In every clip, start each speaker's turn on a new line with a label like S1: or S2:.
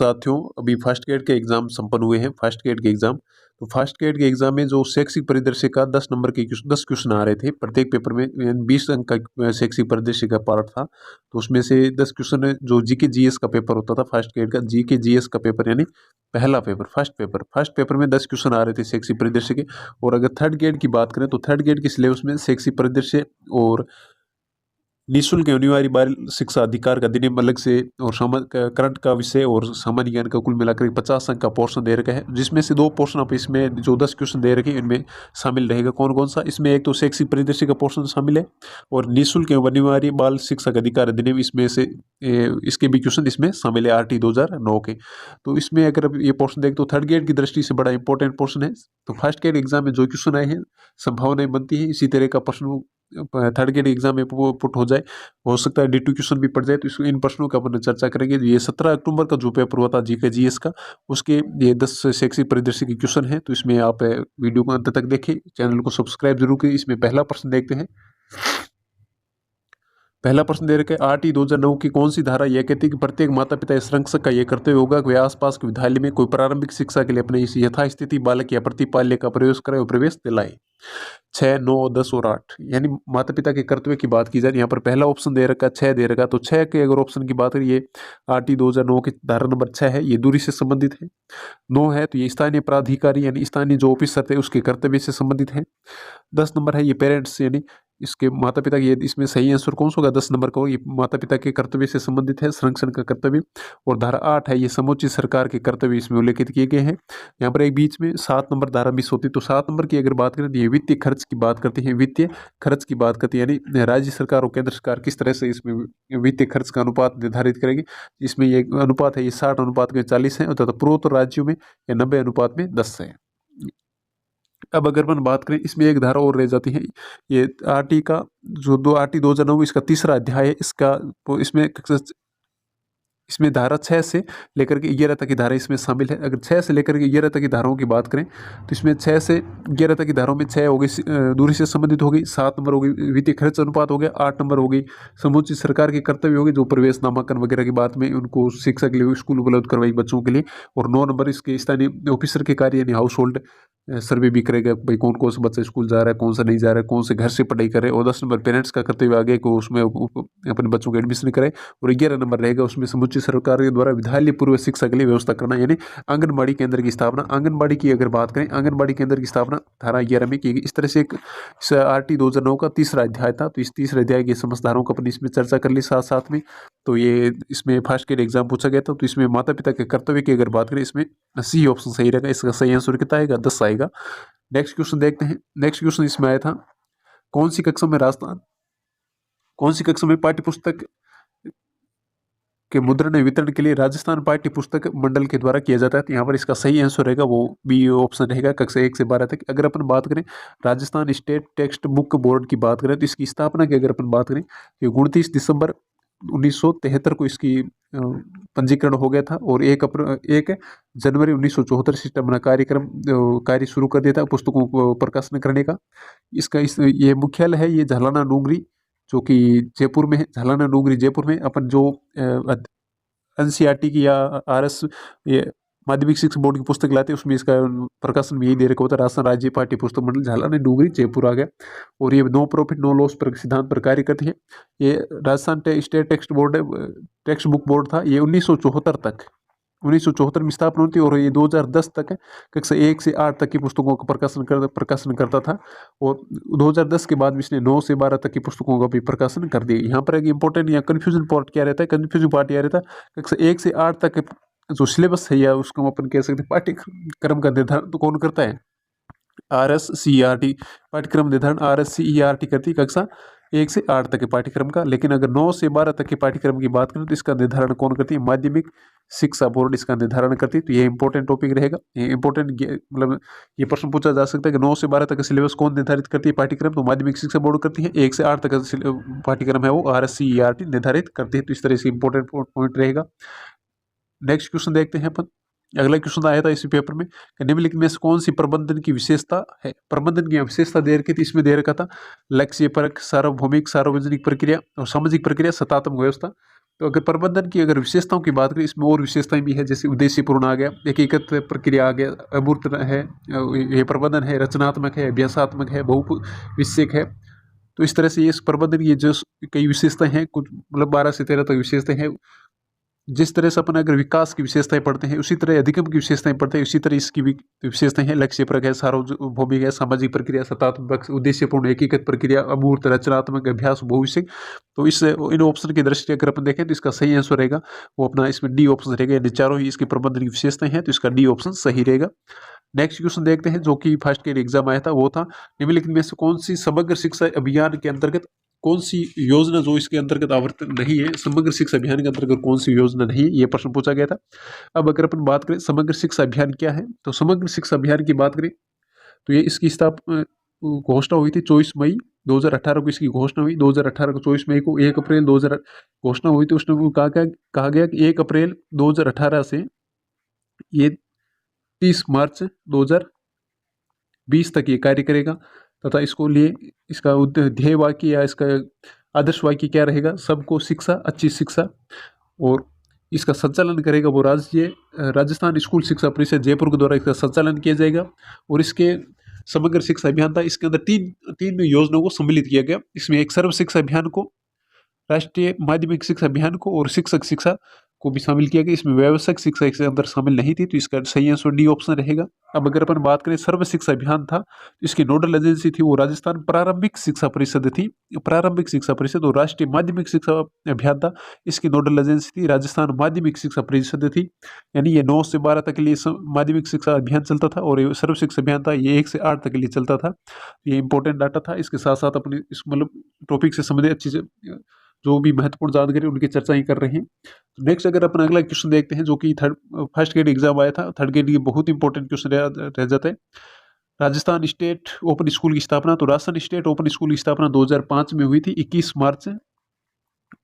S1: साथियों, अभी first grade के एग्ज़ाम संपन्न हुए हैं। फर्स्ट ग्रेड के एग्ज़ाम, तो फर्स्ट ग्रेड के एग्ज़ाम में जो शैक्षिक परिदृश्य का 10 नंबर के 10 क्वेश्चन आ रहे थे प्रत्येक पेपर में, 20 अंक का शैक्षिक परिदृश्य का पार्ट था। तो उसमें से 10 क्वेश्चन जो जीके जीएस का पेपर होता था, फर्स्ट ग्रेड का जीके जीएस का पेपर, यानी पहला पेपर, फर्स्ट पेपर में 10 क्वेश्चन आ रहे थे शैक्षिक परिदृश्य के। और अगर थर्ड ग्रेड की बात करें तो थर्ड ग्रेड के सिलेबस में शैक्षिक परिदृश्य और निःशुल्क अनिवार्य बाल शिक्षा अधिकार का अधिनियम अलग से, और करंट का विषय और सामान्य ज्ञान का कुल मिलाकर 50 अंक का पोर्शन दे रखा है, जिसमें से 2 पोर्शन आप इसमें जो 10 क्वेश्चन दे रखे हैं इनमें शामिल रहेगा। कौन कौन सा? इसमें एक तो शैक्षिक परिदृश्य का पोर्शन शामिल है, और निःशुल्क अनिवार्य बाल शिक्षा का अधिकार अधिनियम, इसमें से इसके भी क्वेश्चन इसमें शामिल है, RT 2009 के। तो इसमें अगर अब ये पोर्शन देखें तो थर्ड ग्रेड की दृष्टि से बड़ा इंपॉर्टेंट पोर्शन है। तो फर्स्ट ग्रेड एग्जाम में जो क्वेश्चन आए हैं, संभावनाएं बनती है इसी तरह का प्रश्न थर्ड ग्रेड एग्जाम में पुट हो जाए, हो सकता है D2 क्वेश्चन भी पड़ जाए। तो इन प्रश्नों का अपन चर्चा करेंगे। ये 17 अक्टूबर का जो पेपर हुआ था जीके जीएस का, उसके ये 10 शैक्षिक परिदृश्य के क्वेश्चन है। तो इसमें आप वीडियो को अंत तक देखें, चैनल को सब्सक्राइब जरूर करें। इसमें पहला प्रश्न देखते हैं। पहला प्रश्न दे रखा है, RT 2009 की कौन सी धारा यह कहती है कि प्रत्येक माता पिता या संरक्षक का यह कर्तव्य होगा कि वे आसपास के विद्यालय में कोई प्रारंभिक शिक्षा के लिए अपने इस यथास्थिति बालक या प्रतिपाल्य का प्रवेश कराए और प्रवेश दिलाए। 6, 9, 10 और 8, यानी माता पिता के कर्तव्य की बात की जाए। यहाँ पर पहला ऑप्शन दे रखा है 6 दे रखा, तो 6 के अगर ऑप्शन की बात करिए, RT 2009 की धारा नंबर 6 है, ये दूरी से संबंधित है। 9 है तो ये स्थानीय प्राधिकारी यानी स्थानीय जो ऑफिसर थे उसके कर्तव्य से संबंधित है। 10 नंबर है ये पेरेंट्स यानी इसके माता पिता, ये इसमें सही आंसर कौन सा होगा? 10 नंबर का, ये माता पिता के कर्तव्य से संबंधित है, संरक्षण का कर्तव्य। और धारा 8 है, ये समूची सरकार के कर्तव्य इसमें उल्लेखित किए गए हैं। यहाँ पर एक बीच में 7 नंबर धारा मिस होती, तो 7 नंबर की अगर बात करें तो ये वित्तीय खर्च की बात करती है, वित्तीय खर्च की बात करती है, यानी राज्य सरकार और केंद्र सरकार किस तरह से इसमें वित्तीय खर्च का अनुपात निर्धारित करेगी। इसमें ये अनुपात है, ये 60 अनुपात में 40 है, तथा पूर्वोत्तर राज्यों में या 90 अनुपात में 10 है। अब अगर अपन बात करें, इसमें एक धारा और रह जाती है, ये RT का जो RT 2009 इसका तीसरा अध्याय है, इसका तो इसमें धारा 6 से लेकर के 11 तक की धारा इसमें शामिल है। अगर 6 से लेकर के 11 तक की धाराओं की बात करें तो इसमें 6 से 11 तक की धाराओं में 6 हो गई दूरी से संबंधित हो गई, 7 नंबर हो गई वित्तीय खर्च अनुपात हो गया, 8 नंबर हो गई समूची सरकार के कर्तव्य हो गए, जो प्रवेश नामांकन वगैरह की बात में उनको शिक्षा के लिए स्कूल उपलब्ध करवाई बच्चों के लिए। और 9 नंबर इसके स्थानीय ऑफिसर के कार्य यानी हाउस होल्ड सर्वे भी करेगा, भाई कौन कौन सा बच्चा स्कूल जा रहा है, कौन सा नहीं जा रहा है, कौन से घर से पढ़ाई करे। और 10 नंबर पेरेंट्स का कर्तव्य आगे को उसमें अपने बच्चों को एडमिशन कराए। और 11 नंबर रहेगा उसमें समुचित सरकार के द्वारा विद्यालय पूर्व शिक्षा के लिए व्यवस्था करना, यानी आंगनबाड़ी केंद्र की स्थापना। आंगनबाड़ी की अगर बात करें, आंगनबाड़ी केंद्र की स्थापना धारा 11 में की गई। इस तरह से एक RT 2009 का तीसरा अध्याय था। तो इस तीसरे अध्याय की समस्त धाराओं को अपनी इसमें चर्चा कर ली साथ साथ में। तो ये इसमें फर्स्ट ग्रेड एग्जाम पूछा गया था। तो इसमें माता पिता के कर्तव्य की अगर बात करें, इसमें C ऑप्शन सही रहेगा, इसका सही आंसर कितना आएगा? 10 आएगा। नेक्स्ट क्वेश्चन देखते हैं। नेक्स्ट क्वेश्चन इसमें आया था, कौन सी कक्षा में पाठ्य पुस्तक के मुद्रण वितरण के लिए राजस्थान पाठ्य पुस्तक मंडल के द्वारा किया जाता है? तो यहाँ पर इसका सही आंसर रहेगा वो B ऑप्शन रहेगा, कक्षा 1 से 12 तक। अगर अपन बात करें Rajasthan state text book board की बात करें, तो इसकी स्थापना की अगर अपन बात करें, 29 दिसंबर 1973 को इसकी पंजीकरण हो गया था। और 1 जनवरी 1974 से अपना कार्य शुरू कर दिया था पुस्तकों को प्रकाशन करने का। ये मुख्यालय है, ये झालाना डूंगरी जो कि जयपुर में है। झालाना डूंगरी जयपुर में। अपन जो NCERT की या RS ये माध्यमिक शिक्षा बोर्ड की पुस्तक लाते हैं, उसमें इसका प्रकाशन भी यही दे रखा होता है, राजस्थान राज्य पाठ्य पुस्तक मंडल झालाना डूंगरी जयपुर आ गया। और ये नो प्रॉफिट नो लॉस पर सिद्धांत पर कार्य करती है। ये Rajasthan state text book board था, ये 1974 में स्थापना होती है। और ये 2010 तक कक्षा 1 से 8 तक की पुस्तकों का प्रकाशन करता था। और 2010 के बाद इसने 9 से 12 तक की पुस्तकों का भी प्रकाशन कर दिया। यहाँ पर एक इंपॉर्टेंट या कन्फ्यूजन पार्ट क्या रहता है? कन्फ्यूजन पार्ट यह रहता है, कक्षा 1 से 8 तक जो सिलेबस है या उसको अपन कह सकते हैं पाठ्यक्रम का निर्धारण तो कौन करता है? RSCERT पाठ्यक्रम निर्धारण RSCERT करती है कक्षा 1 से 8 तक के पाठ्यक्रम का। लेकिन अगर 9 से 12 तक के पाठ्यक्रम की बात करें तो इसका निर्धारण कौन करती है? माध्यमिक शिक्षा बोर्ड इसका निर्धारण करती है। तो ये इंपॉर्टेंट टॉपिक रहेगा, ये इंपॉर्टेंट मतलब ये प्रश्न पूछा जा सकता है कि 9 से 12 तक का सिलेबस कौन निर्धारित करती है पाठ्यक्रम? तो माध्यमिक शिक्षा बोर्ड करती है। 1 से 8 तक का पाठ्यक्रम है वो RSCERT निर्धारित करती है। तो इस तरह से इंपॉर्टेंट पॉइंट रहेगा। नेक्स्ट क्वेश्चन देखते हैं अपन। अगला क्वेश्चन आया था इसी पेपर में, निम्नलिखित में से कौन सी प्रबंधन की विशेषता है? प्रबंधन की विशेषता दे रखी थी, इसमें दे रखा था लक्ष्य परक, सार्वभौमिक सार्वजनिक प्रक्रिया और सामाजिक प्रक्रिया, सत्तात्मक व्यवस्था। तो अगर प्रबंधन की अगर विशेषताओं की बात करें, इसमें और विशेषताएं भी है, जैसे उद्देश्यपूर्ण आ गया, एकीकृत प्रक्रिया आ गया, अमूर्त है, ये प्रबंधन है, रचनात्मक है, अभ्यासात्मक है, बहुविषयक है। तो इस तरह से ये इस प्रबंधन की जो कई विशेषताएं हैं, कुछ मतलब 12 से 13 तक विशेषताएं हैं। जिस तरह से अपन अगर विकास की विशेषताएं पढ़ते हैं, उसी तरह अधिगम की विशेषताएं पढ़ते हैं, उसी तरह इसकी भी विशेषताएं हैं। लक्ष्यपरक है, सार्वभौमिक है, सामाजिक प्रक्रिया, सत्तात्मक, उद्देश्यपूर्ण, एकीकृत प्रक्रिया, अमूर्त, रचनात्मक, अभ्यास, बहुविषयक। तो इस इन ऑप्शन की दृष्टि अगर अपन देखें तो इसका सही आंसर रहेगा वो अपना इसमें डी ऑप्शन रहेगा। यानी चारों ही इसकी प्रबंधन की विशेषताएं हैं, तो इसका डी ऑप्शन सही रहेगा। नेक्स्ट क्वेश्चन देखते हैं, जो कि फर्स्ट के एग्जाम आया था, वो था निम्नलिखित में से कौन सी समग्र शिक्षा अभियान के अंतर्गत, कौन सी योजना जो इसके अंतर्गत आवर्तित नहीं है, समग्र शिक्षा अभियान के अंतर्गत कौन सी योजना नहीं है, ये प्रश्न पूछा गया था। अब अगर अपन बात करें समग्र शिक्षा अभियान क्या है, तो समग्र शिक्षा अभियान की बात करें तो ये इसकी घोषणा हुई थी 24 मई 2018 को। इसकी घोषणा हुई 2018 को 24 मई को। 1 अप्रैल 2000 घोषणा हुई थी, उसमें वो कहा गया कि 1 अप्रैल 2018 से ये 30 मार्च 2020 तक ये कार्य करेगा, तथा इसको लिए इसका ध्येय वाक्य या इसका आदर्श वाक्य क्या रहेगा, सबको शिक्षा, अच्छी शिक्षा। और इसका संचालन करेगा वो राजस्थान स्कूल शिक्षा परिषद जयपुर के द्वारा इसका संचालन किया जाएगा। और इसके समग्र शिक्षा अभियान था, इसके अंदर तीन योजनाओं को सम्मिलित किया गया। इसमें एक सर्व शिक्षा अभियान को, राष्ट्रीय माध्यमिक शिक्षा अभियान को और शिक्षक शिक्षा को भी शामिल किया गया। इसमें व्यावसायिक शिक्षा इसके अंदर शामिल नहीं थी, तो इसका सही आंसर डी ऑप्शन रहेगा। अब अगर अपन बात करें सर्व शिक्षा अभियान था, तो इसकी नोडल एजेंसी थी वो राजस्थान प्रारंभिक शिक्षा परिषद थी। प्रारंभिक शिक्षा परिषद। और राष्ट्रीय माध्यमिक शिक्षा अभियान था, इसकी नोडल एजेंसी थी राजस्थान माध्यमिक शिक्षा परिषद थी। यानी ये 9 से 12 तक के लिए माध्यमिक शिक्षा अभियान चलता था, और ये सर्व शिक्षा अभियान था ये 1 से 8 तक के लिए चलता था। ये इंपॉर्टेंट डाटा था। इसके साथ साथ अपने इस मतलब टॉपिक से संबंधित अच्छी से जो भी महत्वपूर्ण जानकारी उनकी चर्चा ही कर रहे हैं। तो नेक्स्ट अगर अपन अगला क्वेश्चन देखते हैं, जो कि फर्स्ट ग्रेड एग्जाम आया था, थर्ड ग्रेड ये बहुत इंपॉर्टेंट क्वेश्चन रह जाता है। राजस्थान स्टेट ओपन स्कूल की स्थापना, तो राजस्थान स्टेट ओपन स्कूल की स्थापना 2005 में हुई थी। 21 मार्च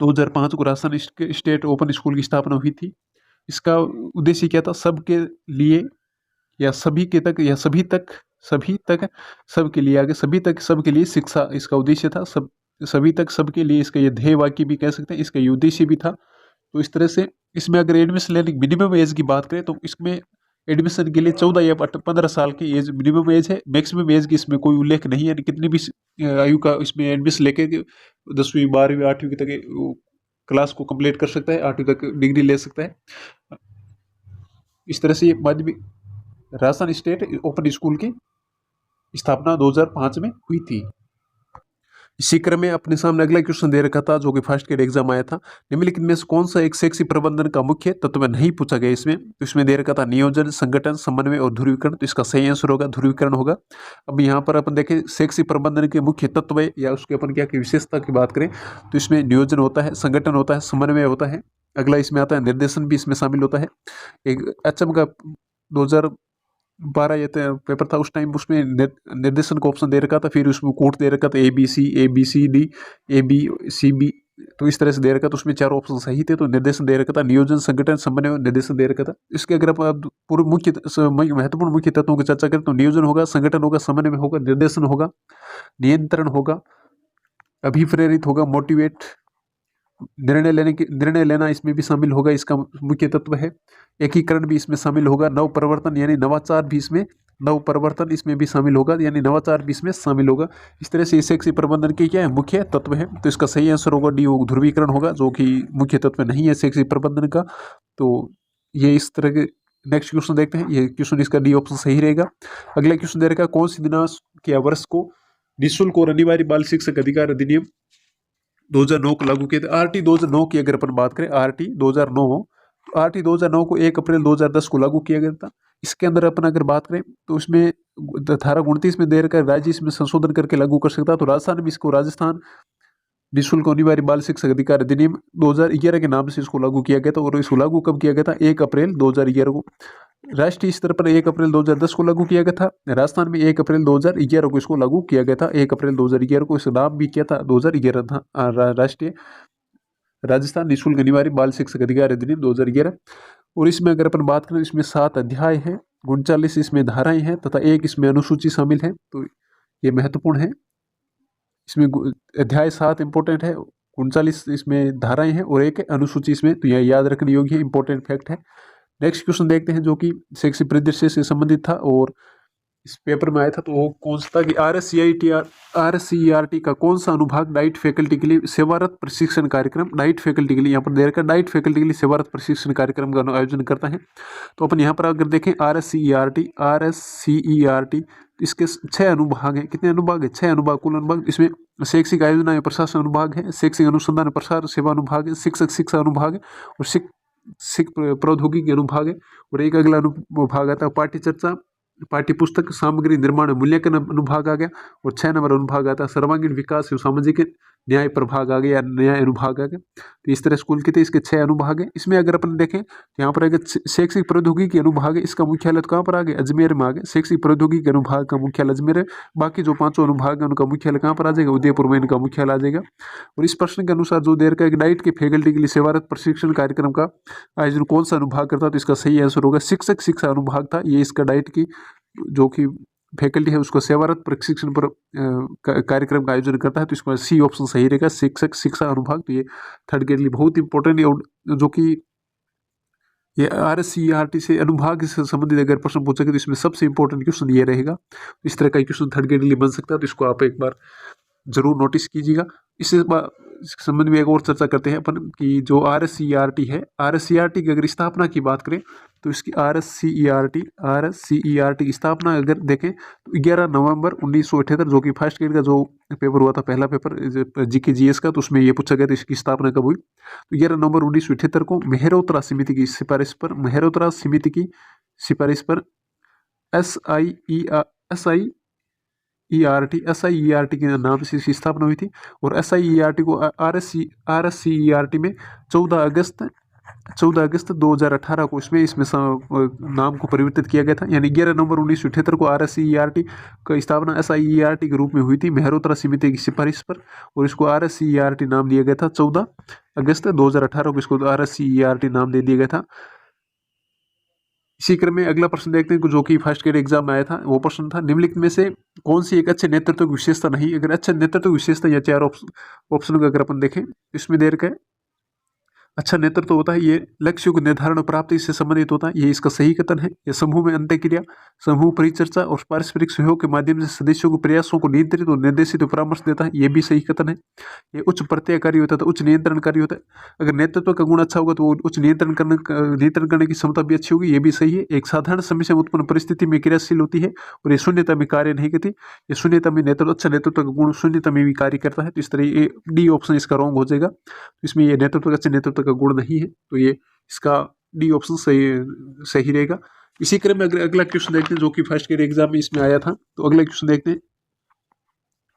S1: 2005 को राजस्थान स्टेट ओपन स्कूल की स्थापना हुई थी। इसका उद्देश्य क्या था, सबके लिए या सभी के तक या सभी तक सबके लिए, आगे सभी तक सबके लिए शिक्षा इसका उद्देश्य था। सभी तक सबके लिए, इसका ये ध्येय वाक्य भी कह सकते हैं, इसका ये उद्देश्य भी था। तो इस तरह से इसमें अगर एडमिशन लेने की मिनिमम एज की बात करें, तो इसमें एडमिशन के लिए 14 या 15 साल की एज मिनिमम एज है। मैक्सिमम एज की इसमें कोई उल्लेख नहीं है, कितनी भी आयु का इसमें एडमिशन लेके 10वीं 12वीं 8वीं तक क्लास को कंप्लीट कर सकता है, 8वीं तक डिग्री ले सकता है। इस तरह से ये माध्यमिक राजस्थान स्टेट ओपन स्कूल की स्थापना 2005 में हुई थी। इसी क्रम में अपने सामने अगला क्वेश्चन दे रखा था, जो कि फर्स्ट ग्रेड एग्जाम आया था। निम्नलिखित में से कौन सा एक शैक्षिक प्रबंधन का मुख्य तत्व नहीं पूछा गया इसमें, तो इसमें दे रखा था नियोजन, संगठन, समन्वय और ध्रुवीकरण। तो इसका सही आंसर होगा ध्रुवीकरण होगा। अब यहाँ पर अपन देखें शैक्षिक प्रबंधन के मुख्य तत्व या उसके अपन क्या की विशेषता की बात करें, तो इसमें नियोजन होता है, संगठन होता है, समन्वय होता है। अगला इसमें आता है निर्देशन भी इसमें शामिल होता है। एक एचएम का 2012 ये पेपर था, उस टाइम उसमें निर्देशन का ऑप्शन दे रखा था, फिर उसमें कोड दे रखा था ABCD ABCB, तो इस तरह से दे रखा था। उसमें 4 ऑप्शन सही थे, तो निर्देशन दे रखा था, नियोजन, संगठन, समन्वय, निर्देशन दे रखा था। इसके अगर आप पूर्व महत्वपूर्ण मुख्य तत्वों की चर्चा करें, तो नियोजन होगा, संगठन होगा, समन्वय होगा, निर्देशन होगा, नियंत्रण होगा, अभिप्रेरित होगा, मोटिवेट, निर्णय लेना इसमें भी शामिल होगा, इसका मुख्य तत्व है। एकीकरण भी इसमें शामिल होगा, नव परिवर्तन यानी नवाचार भी इसमें, नव परिवर्तन इसमें भी शामिल होगा, यानी नवाचार भी इसमें शामिल होगा। इस तरह से शैक्षिक प्रबंधन के क्या है मुख्य तत्व है, तो इसका सही आंसर होगा डी, ध्रुवीकरण होगा, जो कि मुख्य तत्व नहीं है शैक्षिक प्रबंधन का। तो ये इस तरह के नेक्स्ट क्वेश्चन देखते हैं, ये क्वेश्चन इसका डी ऑप्शन सही रहेगा। अगला क्वेश्चन दे रखा, कौन सी दिनांक या वर्ष को निःशुल्क और अनिवार्य बाल शिक्षक अधिकार अधिनियम 2009 को लागू किया था। RT 2009 की अगर अपन बात करें, RT 2009, तो RT 2009 को 1 अप्रैल 2010 को लागू किया गया था। इसके अंदर अपन अगर बात करें, तो इसमें धारा 29 में दे रखा है राज्य इसमें संशोधन करके लागू कर सकता है। तो राजस्थान में इसको राजस्थान निःशुल्क अनिवार्य बाल शिक्षक अधिकार अधिनियम 2011 के नाम से इसको लागू किया गया था। और इसको लागू कब किया गया था, 1 अप्रैल 2011 को। राष्ट्रीय स्तर पर 1 अप्रैल 2010 को लागू किया गया था। राजस्थान में 1 अप्रैल 2011 को इसको लागू किया गया था। 1 अप्रैल 2011 को इसका नाम भी किया था 2011 था, राष्ट्रीय राजस्थान निःशुल्क अनिवार्य बाल शिक्षक अधिकार अधिनियम 2011। और इसमें अगर अपन बात करें, इसमें 7 अध्याय हैं, 39 इसमें धाराएं हैं, तथा 1 इसमें अनुसूची शामिल है। तो ये महत्वपूर्ण है। इसमें अध्याय 7 इंपॉर्टेंट है, 39 इसमें धाराएं हैं और एक अनुसूची इसमें, तो यह याद रखने योग्य है, इंपॉर्टेंट फैक्ट है। नेक्स्ट क्वेश्चन देखते हैं जो कि शैक्षिक परिदृश्य से संबंधित था और इस पेपर में आया था, तो वो कौन सा था कि RSCERT का कौन सा अनुभाग डाइट फैकल्टी के लिए सेवारत प्रशिक्षण कार्यक्रम, डाइट फैकल्टी के लिए, यहाँ पर दे रखा है डाइट फैकल्टी के लिए सेवारत प्रशिक्षण कार्यक्रम का आयोजन करता है। तो अपन यहाँ पर अगर देखें RSCERT इसके 6 अनुभाग हैं। कितने अनुभाग है? 6 अनुभाग, कुल अनुभाग। इसमें शैक्षिक आयोजन एवं प्रशासन अनुभाग है, शैक्षिक अनुसंधान प्रसार सेवा अनुभाग है, शिक्षक शिक्षा अनुभाग है और शिक्षक प्रौद्योगिकी अनुभाग है। और एक अगला अनुभाग आता है पाठ्य चर्चा, पाठ्य पुस्तक सामग्री निर्माण मूल्यांकन अनुभाग आ गया। और 6 नंबर अनुभाग आता है सर्वांगीण विकास एवं सामाजिक न्याय प्रभाग आ गया या न्याय अनुभाग आ गया। तो इस तरह स्कूल के थे इसके 6 अनुभाग है। इसमें अगर अपन देखें तो यहाँ पर अगर शैक्षिक प्रौद्योगिकी अनुभाग है, इसका मुख्यालय तो कहाँ पर आ गया? अजमेर में आ गया। शैक्षिक प्रौद्योगिकी अनुभाग का मुख्यालय अजमेर है। बाकी जो 5 अनुभाग है उनका मुख्यालय कहाँ पर आ जाएगा? उदयपुर में इनका मुख्यालय आ जाएगा। और इस प्रश्न के अनुसार जो देर का डाइट के फैकल्टी के लिए सेवारत प्रशिक्षण कार्यक्रम का आयोजन कौन सा अनुभाग करता है? तो इसका सही आंसर होगा शिक्षक शिक्षा अनुभाग था। ये इसका डाइट की जो कि फैकल्टी है उसको सेवारत प्रशिक्षण पर कार्यक्रम का आयोजन करता है। तो इसका सी ऑप्शन सही रहेगा, शिक्षक शिक्षा अनुभाग। तो ये थर्ड के लिए बहुत इंपॉर्टेंट है। और जो कि ये RSCERT से अनुभाग से संबंधित अगर प्रश्न पूछेगा तो इसमें सबसे इंपॉर्टेंट क्वेश्चन ये रहेगा। इस तरह का क्वेश्चन थर्ड ग्रेड के लिए बन सकता है, तो इसको आप एक बार जरूर नोटिस कीजिएगा। इसके संबंध में एक और चर्चा करते हैं अपन कि जो RSCERT है, RSCERT की अगर स्थापना की बात करें तो इसकी RSCERT की स्थापना अगर देखें तो 11 नवंबर 1978, जो कि फर्स्ट ग्रेड का जो पेपर हुआ था, पहला पेपर GK GS का, तो उसमें ये पूछा गया था इसकी स्थापना कब हुई। तो 11 नवंबर 1978 को मेहरोत्रा समिति की सिफारिश पर SIERT के नाम से इसकी स्थापना हुई थी। और SIERT को RSCERT में 14 अगस्त 2018 को इसमें नाम को परिवर्तित किया गया था। यानी 11 नवंबर 1978 को RSCERT का स्थापना SIERT के रूप में हुई थी मेहरोत्रा समिति की सिफारिश पर, और इसको RSCERT नाम दिया गया था। 14 अगस्त 2018 को इसको RSCERT नाम दे दिया गया था। इसी क्रम में अगला प्रश्न देखते हैं जो कि फर्स्ट ग्रेड एग्जाम में आया था। वो प्रश्न था निम्नलिखित में से कौन सी एक अच्छे नेतृत्व की विशेषता नहीं? अगर अच्छे नेतृत्व की विशेषता या 4 ऑप्शन को अगर अपन देखें, इसमें देर का अच्छा नेतृत्व होता है, ये लक्ष्यों को निर्धारण और प्राप्ति से संबंधित होता है, ये इसका सही कथन है। ये समूह में अंतःक्रिया, समूह परिचर्चा और पारस्परिक सहयोग के माध्यम से सदस्यों को प्रयासों को नियंत्रित और निर्देशित और परामर्श देता है, ये भी सही कथन है। ये उच्च प्रत्ययकारी होता है, तो उच्च नियंत्रणकारी होता है। अगर नेतृत्व का गुण अच्छा होगा तो उच्च नियंत्रण करने की क्षमता भी अच्छी होगी, ये भी सही है। एक साधारण समस्या में उत्पन्न परिस्थिति में क्रियाशील होती है और ये शून्यता में कार्य नहीं करती। ये शून्यता में नेतृत्व, अच्छा नेतृत्व का गुण शून्यता में भी कार्य करता है। तो इस तरह ये डी ऑप्शन इसका रॉन्ग हो जाएगा। तो इसमें ये नेतृत्व का अच्छे नेतृत्व का गुण नहीं है, तो ये इसका डी ऑप्शन सही रहेगा। इसी क्रम में अगला क्वेश्चन देखते हैं जो कि फर्स्ट ग्रेड एग्जाम में इसमें आया था। तो अगला क्वेश्चन देखते हैं,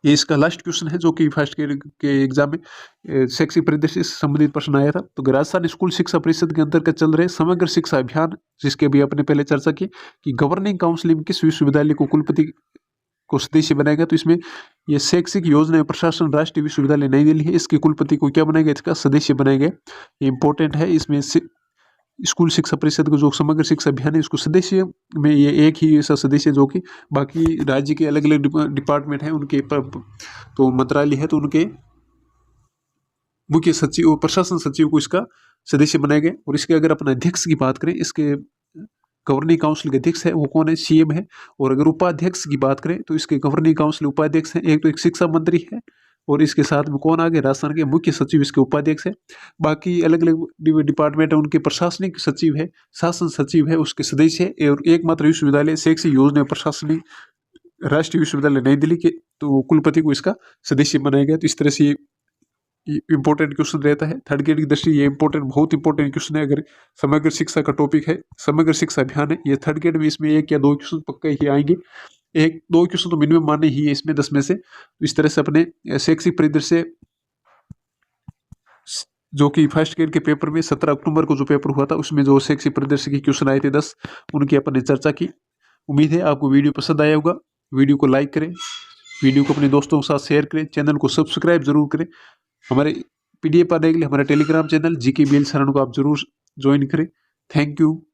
S1: ये इसका लास्ट क्वेश्चन है जो कि फर्स्ट ग्रेड के एग्जाम में शैक्षिक परिदृश्य से संबंधित प्रश्न आया था। तो राजस्थान स्कूल शिक्षा परिषद के अंतर्गत चल रहे समग्र शिक्षा अभियान, जिसके भी अपने पहले चर्चा की कि गवर्निंग काउंसिल में किस विश्वविद्यालय को कुलपति को सदस्य बनाएगा। तो इसमें ये शैक्षिक योजना एवं प्रशासन राष्ट्रीय विश्वविद्यालय नई दिल्ली है, इसके कुलपति को क्या बनाएगा? इसका सदस्य बनाएगा। ये इंपॉर्टेंट है। इसमें स्कूल शिक्षा परिषद को जो समग्र शिक्षा अभियान है, इसको सदस्य में ये एक ही ऐसा सदस्य जो कि बाकी राज्य के अलग अलग डिपार्टमेंट हैं उनके तो मंत्रालय है, तो उनके मुख्य सचिव और प्रशासन सचिव को इसका सदस्य बनाया गया। और इसके अगर अपने अध्यक्ष की बात करें, इसके गवर्निंग काउंसिल के अध्यक्ष है वो कौन है? CM है। और अगर उपाध्यक्ष की बात करें तो इसके गवर्निंग काउंसिल उपाध्यक्ष हैं, एक तो एक शिक्षा मंत्री है और इसके साथ में कौन आ गए? राजस्थान के मुख्य सचिव इसके उपाध्यक्ष है। बाकी अलग अलग डिपार्टमेंट है उनके प्रशासनिक सचिव है, शासन सचिव है, उसके सदस्य है। और एकमात्र विश्वविद्यालय शैक्षिक योजना प्रशासनिक राष्ट्रीय विश्वविद्यालय नई दिल्ली के, तो कुलपति को इसका सदस्य बनाया गया। तो इस तरह से इंपॉर्टेंट क्वेश्चन रहता है थर्ड ग्रेड की दृष्टि। ये बहुत इंपॉर्टेंट क्वेश्चन है। अगर समग्र शिक्षा का टॉपिक है, समग्र शिक्षा अभियान है, ये थर्ड ग्रेड में इसमें 1 या 2 क्वेश्चन पक्का ही आएंगे। 1-2 क्वेश्चन तो मिनिमम माने ही है इसमें 10 में से। तो इस तरह से अपने शैक्षिक परिदृश्य जो कि फर्स्ट ग्रेड के पेपर में 17 अक्टूबर को जो पेपर हुआ था, उसमें जो शैक्षिक परिदृश्य की क्वेश्चन आए थे 10, उनकी अपन ने चर्चा की। उम्मीद है आपको वीडियो पसंद आया होगा। वीडियो को लाइक करें, वीडियो को अपने दोस्तों के साथ शेयर करें, चैनल को सब्सक्राइब जरूर करें। हमारे PDF पाने के लिए हमारे टेलीग्राम चैनल GK BL शरण को आप जरूर ज्वाइन करें। Thank you.